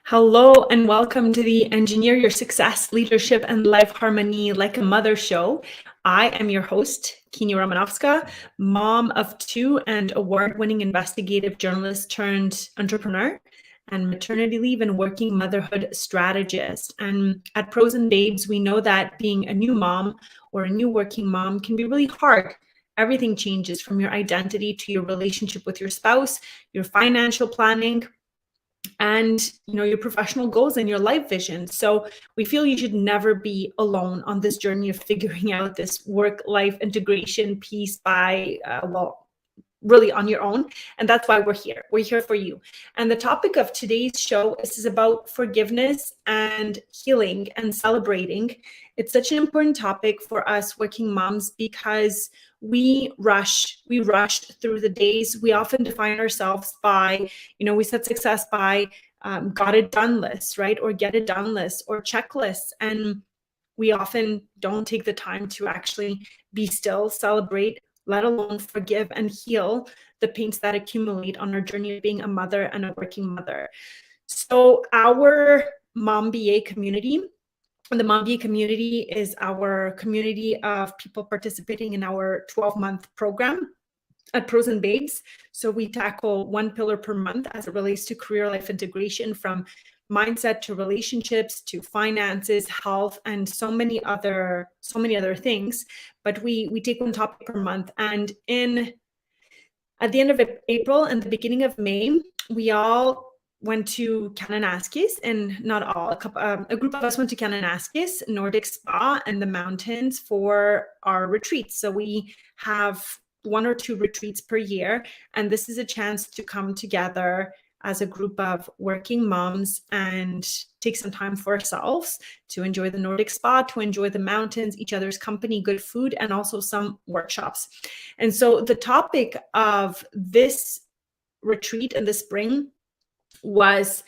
Hello and welcome to the Engineer Your Success, Leadership and Life Harmony Like a Mother show. I am your host, Kini Romanovska, mom of two and award-winning investigative journalist turned entrepreneur and maternity leave and working motherhood strategist. And at Pros and Babes, we know that being a new mom or a new working mom can be really hard. Everything changes from your identity to your relationship with your spouse, your financial planning, and your professional goals and your life vision. So we feel you should never be alone on this journey of figuring out this work-life integration piece by really on your own. And that's why we're here for you. And the topic of today's show is about forgiveness and healing and celebrating. It's such an important topic for us working moms because we rushed through the days. We often define ourselves by, we set success by got it done lists, right? Or get it done lists or checklists. And we often don't take the time to actually be still, celebrate, let alone forgive and heal the pains that accumulate on our journey of being a mother and a working mother. So our MoMBA community, the MoMBA community is our community of people participating in our 12-month program at Pros and Babes. So we tackle one pillar per month as it relates to career life integration, from mindset to relationships to finances, health, and so many other things. But we take one topic per month. And at the end of April and the beginning of May, we all went to Kananaskis, and not all, a group of us went to Kananaskis, Nordic spa, and the mountains for our retreats. So we have 1 or 2 retreats per year, and this is a chance to come together as a group of working moms and take some time for ourselves to enjoy the Nordic spa, to enjoy the mountains, each other's company, good food, and also some workshops. And so the topic of this retreat in the spring was,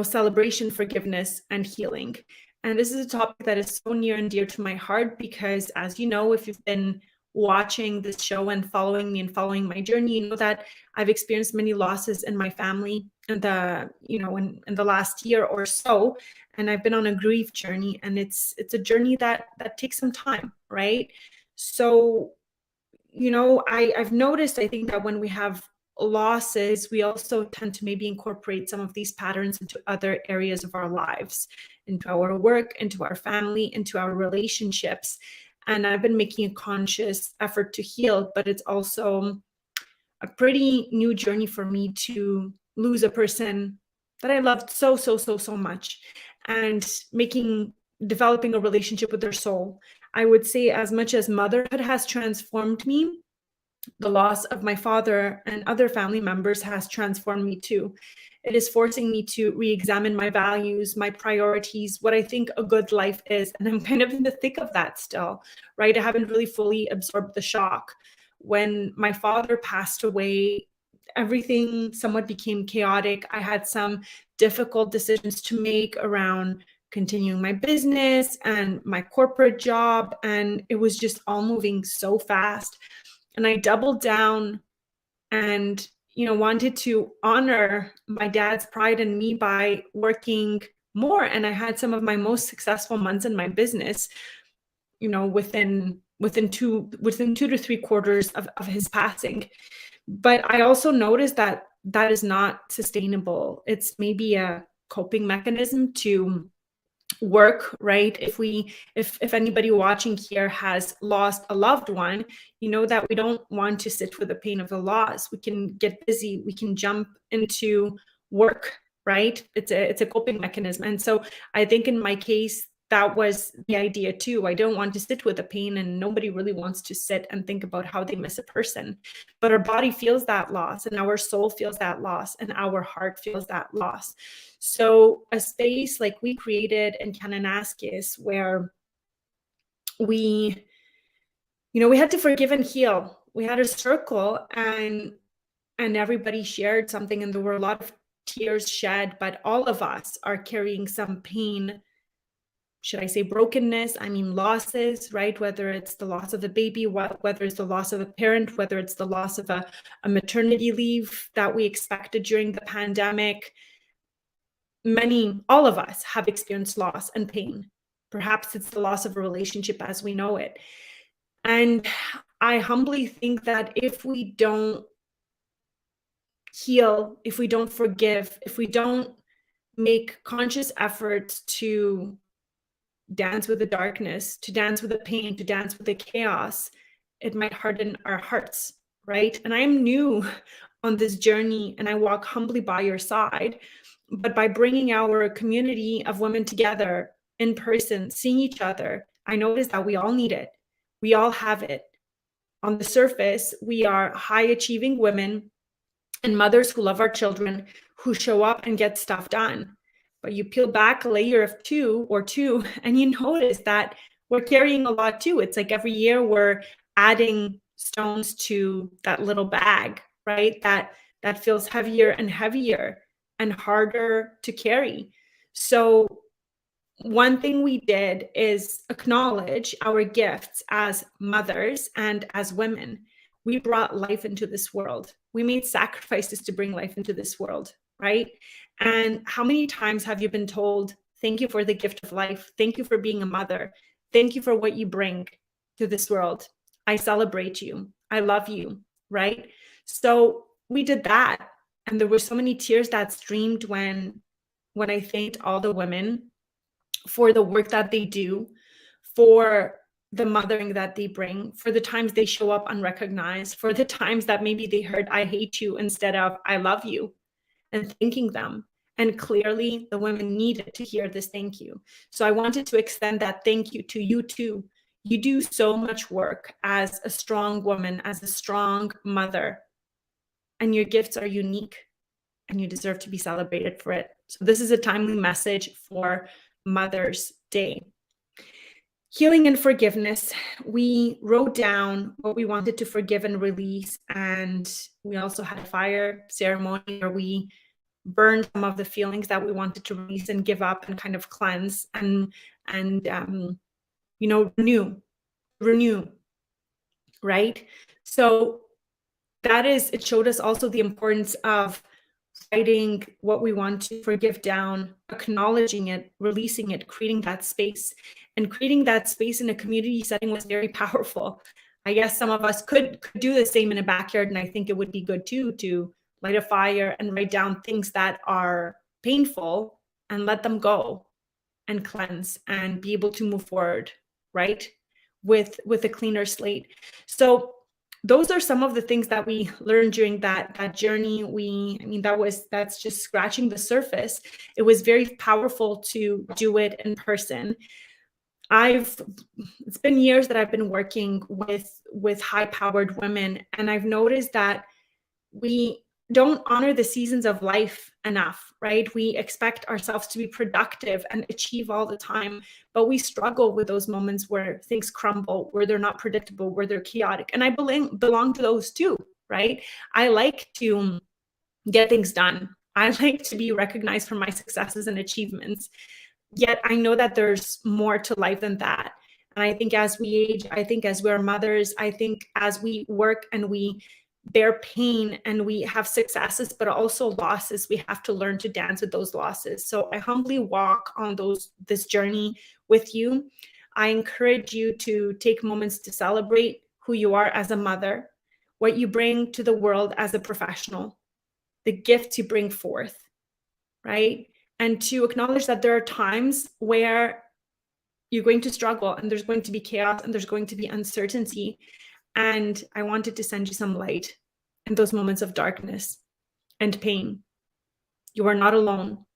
celebration, forgiveness, and healing. And this is a topic that is so near and dear to my heart because, as you know, if you've been watching this show and following me and following my journey, you know that I've experienced many losses in my family in the last year or so, and I've been on a grief journey, and it's a journey that takes some time, right? So, I've noticed, I think, that when we have losses, we also tend to maybe incorporate some of these patterns into other areas of our lives, into our work, into our family, into our relationships. And I've been making a conscious effort to heal, but it's also a pretty new journey for me to lose a person that I loved so much, and developing a relationship with their soul. I would say, as much as motherhood has transformed me, the loss of my father and other family members has transformed me too. It is forcing me to re-examine my values, my priorities, what I think a good life is. And I'm kind of in the thick of that still, right? I haven't really fully absorbed the shock. When my father passed away, everything somewhat became chaotic. I had some difficult decisions to make around continuing my business and my corporate job, and it was just all moving so fast. And I doubled down and, wanted to honor my dad's pride in me by working more. And I had some of my most successful months in my business, within 2 to 3 quarters of his passing. But I also noticed that that is not sustainable. It's maybe a coping mechanism to work, right? If anybody watching here has lost a loved one, you know that we don't want to sit with the pain of the loss. We can get busy, we can jump into work, right? It's a coping mechanism. And so I think in my case, that was the idea too. I don't want to sit with the pain, and nobody really wants to sit and think about how they miss a person. But our body feels that loss, and our soul feels that loss, and our heart feels that loss. So a space like we created in Kananaskis, where we had to forgive and heal. We had a circle, and everybody shared something, and there were a lot of tears shed, but all of us are carrying some pain. Should I say brokenness? I mean losses, right? Whether it's the loss of a baby, whether it's the loss of a parent, whether it's the loss of a maternity leave that we expected during the pandemic. all of us have experienced loss and pain. Perhaps it's the loss of a relationship as we know it. And I humbly think that if we don't heal, if we don't forgive, if we don't make conscious efforts to dance with the darkness, to dance with the pain, to dance with the chaos, it might harden our hearts, right? And I am new on this journey and I walk humbly by your side. But by bringing our community of women together in person, seeing each other, I noticed that we all need it. We all have it. On the surface, we are high achieving women and mothers who love our children, who show up and get stuff done. But you peel back a layer of two, and you notice that we're carrying a lot too. It's like every year we're adding stones to that little bag, right? That feels heavier and heavier and harder to carry. So one thing we did is acknowledge our gifts as mothers and as women. We brought life into this world. We made sacrifices to bring life into this world, right? And how many times have you been told, thank you for the gift of life. Thank you for being a mother. Thank you for what you bring to this world. I celebrate you. I love you, right? So we did that. And there were so many tears that streamed when I thanked all the women for the work that they do, for the mothering that they bring, for the times they show up unrecognized, for the times that maybe they heard I hate you instead of I love you, and thanking them. And clearly the women needed to hear this thank you. So I wanted to extend that thank you to you too. You do so much work as a strong woman, as a strong mother, and your gifts are unique and you deserve to be celebrated for it. So this is a timely message for Mother's Day. Healing and forgiveness. We wrote down what we wanted to forgive and release, and we also had a fire ceremony where we burned some of the feelings that we wanted to release and give up and kind of cleanse and renew, right? So it showed us also the importance of writing what we want to forgive down, acknowledging it, releasing it, creating that space. And creating that space in a community setting was very powerful. I guess some of us could do the same in a backyard, and I think it would be good too to light a fire and write down things that are painful and let them go and cleanse and be able to move forward, right? With a cleaner slate. So those are some of the things that we learned during that journey. That's just scratching the surface. It was very powerful to do it in person. It's been years that I've been working with high-powered women, and I've noticed that we don't honor the seasons of life enough, right? We expect ourselves to be productive and achieve all the time, but we struggle with those moments where things crumble, where they're not predictable, where they're chaotic. And I belong to those too, right? I like to get things done. I like to be recognized for my successes and achievements. Yet I know that there's more to life than that. And I think as we age, I think as we're mothers, I think as we work and we bear pain and we have successes, but also losses, we have to learn to dance with those losses. So I humbly walk on this journey with you. I encourage you to take moments to celebrate who you are as a mother, what you bring to the world as a professional, the gifts you bring forth, right? And to acknowledge that there are times where you're going to struggle and there's going to be chaos and there's going to be uncertainty. And I wanted to send you some light in those moments of darkness and pain. You are not alone.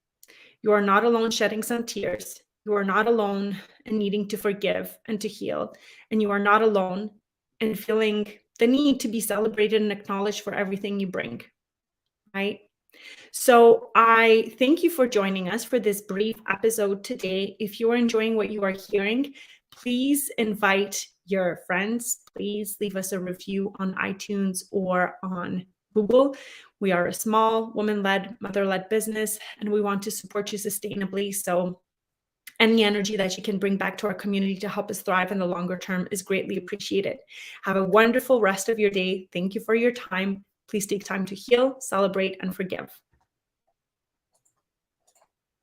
You are not alone shedding some tears. You are not alone in needing to forgive and to heal. And you are not alone in feeling the need to be celebrated and acknowledged for everything you bring, right? So I thank you for joining us for this brief episode today. If you are enjoying what you are hearing, please invite your friends. Please leave us a review on iTunes or on Google. We are a small woman-led, mother-led business, and we want to support you sustainably. So any energy that you can bring back to our community to help us thrive in the longer term is greatly appreciated. Have a wonderful rest of your day. Thank you for your time. Please take time to heal, celebrate, and forgive.